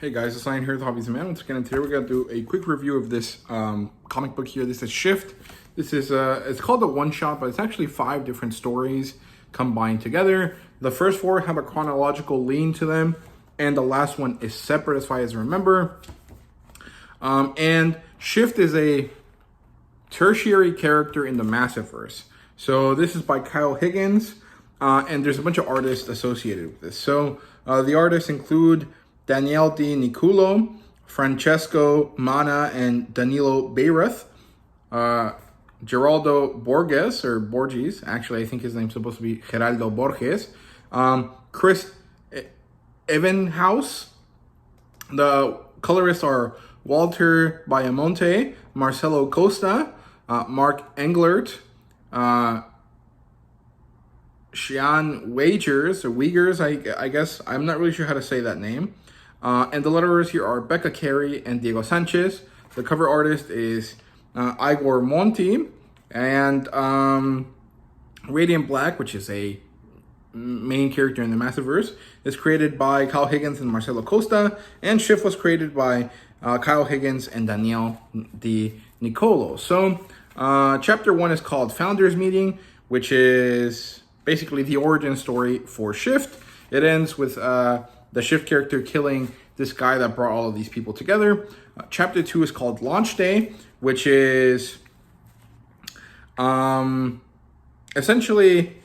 Hey guys, it's Ryan here with HobbiesofaMan. Once again, today we're going to do a quick review of this comic book here. This is Shift. This is, it's called a one-shot, but it's actually 5 different stories combined together. The first 4 have a chronological lean to them, and the last one is separate as far as I remember. And Shift is a tertiary character in the Massiveverse. So this is by Kyle Higgins, and there's a bunch of artists associated with this. So the artists include Daniele Di Nicuolo, Francesco Mana, and Danilo Bayrath, Geraldo Borges, actually I think his name's supposed to be Geraldo Borges, Chris Evenhouse. The colorists are Walter Bayamonte, Marcelo Costa, Mark Englert, Xian Weigers, I guess, I'm not really sure how to say that name. And the letterers here are Becca Carey and Diego Sanchez. The cover artist is Igor Monti. And Radiant Black, which is a main character in the Massiveverse, is created by Kyle Higgins and Marcelo Costa. And Shift was created by Kyle Higgins and Daniele Di Nicuolo. So chapter 1 is called Founders Meeting, which is basically the origin story for Shift. It ends with the Shift character killing this guy that brought all of these people together. Chapter 2 is called Launch Day, which is essentially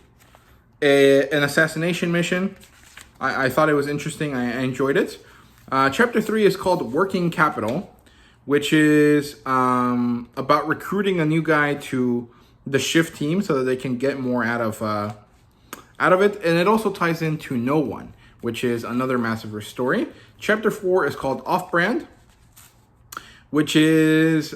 an assassination mission. I thought it was interesting. I enjoyed it. Chapter 3 is called Working Capital, which is about recruiting a new guy to the Shift team so that they can get more out of it. And it also ties into No One, which is another Massiveverse story. Chapter 4 is called Off-Brand, which is,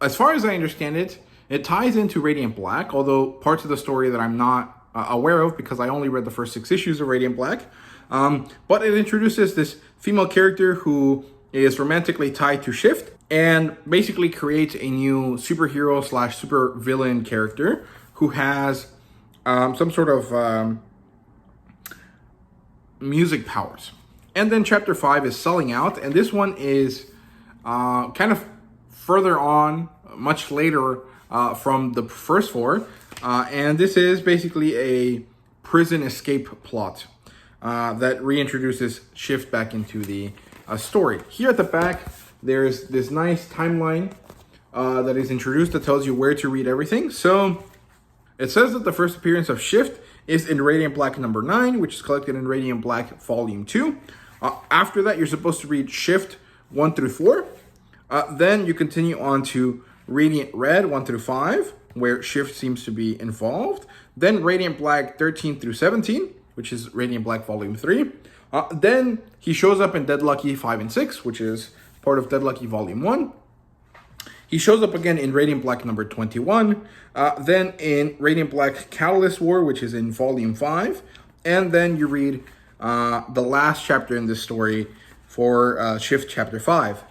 as far as I understand it, it ties into Radiant Black, although parts of the story that I'm not aware of because I only read the first 6 issues of Radiant Black. But it introduces this female character who is romantically tied to Shift and basically creates a new superhero / super villain character who has some sort of music powers. And then chapter 5 is Selling Out, and this one is kind of further on, much later from the first 4, and this is basically a prison escape plot that reintroduces Shift back into the story. Here at the back, there's this nice timeline that is introduced that tells you where to read everything. So it says that the first appearance of Shift is in Radiant Black number 9, which is collected in Radiant Black volume 2. After that, you're supposed to read Shift 1 through 4. Then you continue on to Radiant Red 1 through 5, where Shift seems to be involved. Then Radiant Black 13 through 17, which is Radiant Black volume 3. Then he shows up in Deadlucky 5 and 6, which is part of Deadlucky volume 1. He shows up again in Radiant Black number 21, then in Radiant Black Catalyst War, which is in volume 5, and then you read the last chapter in this story for Shift chapter 5.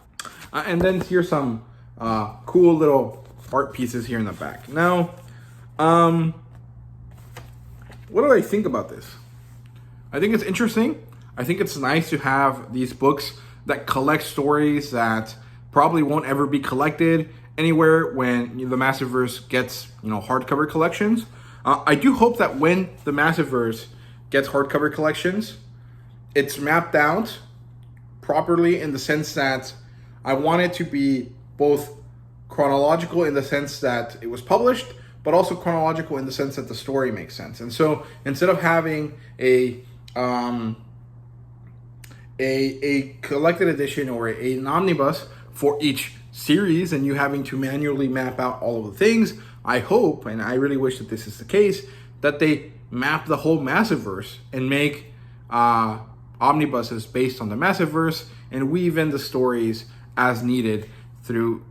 And then here's some cool little art pieces here in the back. Now, what do I think about this? I think it's interesting. I think it's nice to have these books that collect stories that probably won't ever be collected anywhere when the Massiveverse gets, hardcover collections. I do hope that when the Massiveverse gets hardcover collections, it's mapped out properly in the sense that I want it to be both chronological in the sense that it was published, but also chronological in the sense that the story makes sense. And so instead of having a collected edition or an omnibus for each series and you having to manually map out all of the things, I hope, and I really wish that this is the case, that they map the whole Massiveverse and make omnibuses based on the Massiveverse and weave in the stories as needed to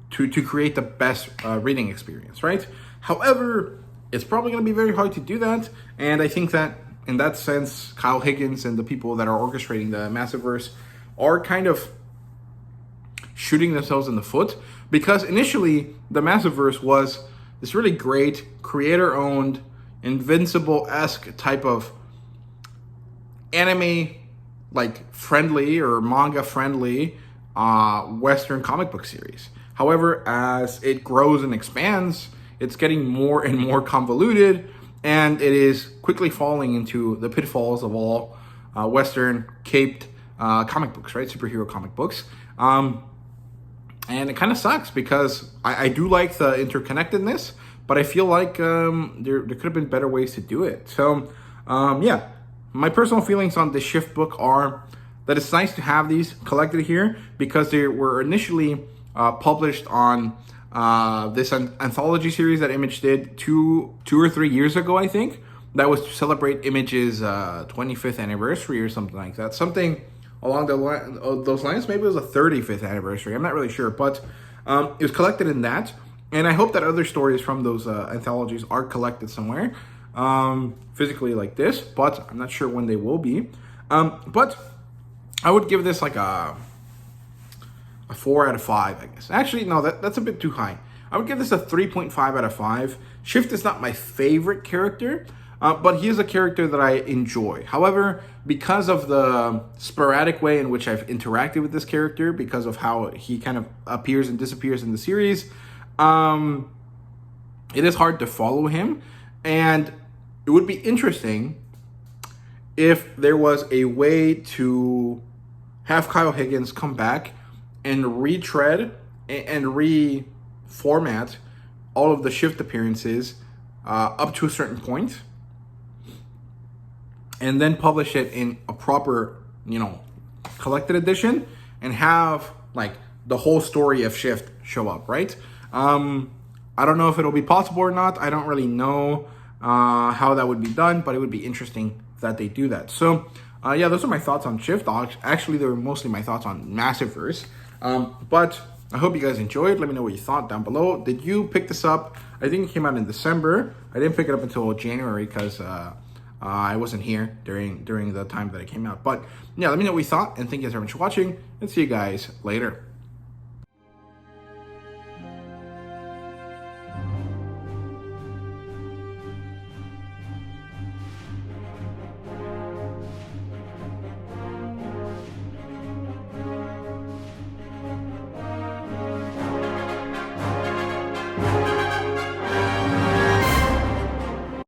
create the best reading experience, right? However, it's probably going to be very hard to do that, and I think that in that sense, Kyle Higgins and the people that are orchestrating the Massiveverse are kind of shooting themselves in the foot, because initially the Massiveverse was this really great creator-owned Invincible-esque type of anime like friendly or manga friendly Western comic book series. However, as it grows and expands, it's getting more and more convoluted, and it is quickly falling into the pitfalls of all Western caped comic books, right? Superhero comic books. And it kind of sucks because I do like the interconnectedness, but I feel like there could have been better ways to do it. So, yeah, my personal feelings on the Shift book are that it's nice to have these collected here because they were initially published on this anthology series that Image did two or 3 years ago, I think. That was to celebrate Image's 25th anniversary or something like that. Something along those lines. Maybe it was a 35th anniversary. I'm not really sure, but it was collected in that. And I hope that other stories from those anthologies are collected somewhere physically like this, but I'm not sure when they will be. But I would give this like a 4 out of 5, I guess. Actually, no, that's a bit too high. I would give this a 3.5 out of 5. Shift is not my favorite character, but he is a character that I enjoy. However, because of the sporadic way in which I've interacted with this character, because of how he kind of appears and disappears in the series, it is hard to follow him. And it would be interesting if there was a way to have Kyle Higgins come back and retread and reformat all of the Shift appearances up to a certain point, and then publish it in a proper, collected edition, and have like the whole story of Shift show up, right? I don't know if it'll be possible or not. I don't really know how that would be done, but it would be interesting that they do that. So, yeah, those are my thoughts on Shift. Actually, they were mostly my thoughts on Massiveverse. But I hope you guys enjoyed. Let me know what you thought down below. Did you pick this up? I think it came out in December. I didn't pick it up until January because I wasn't here during the time that it came out. But yeah, let me know what you thought, and thank you guys very much for watching, and see you guys later.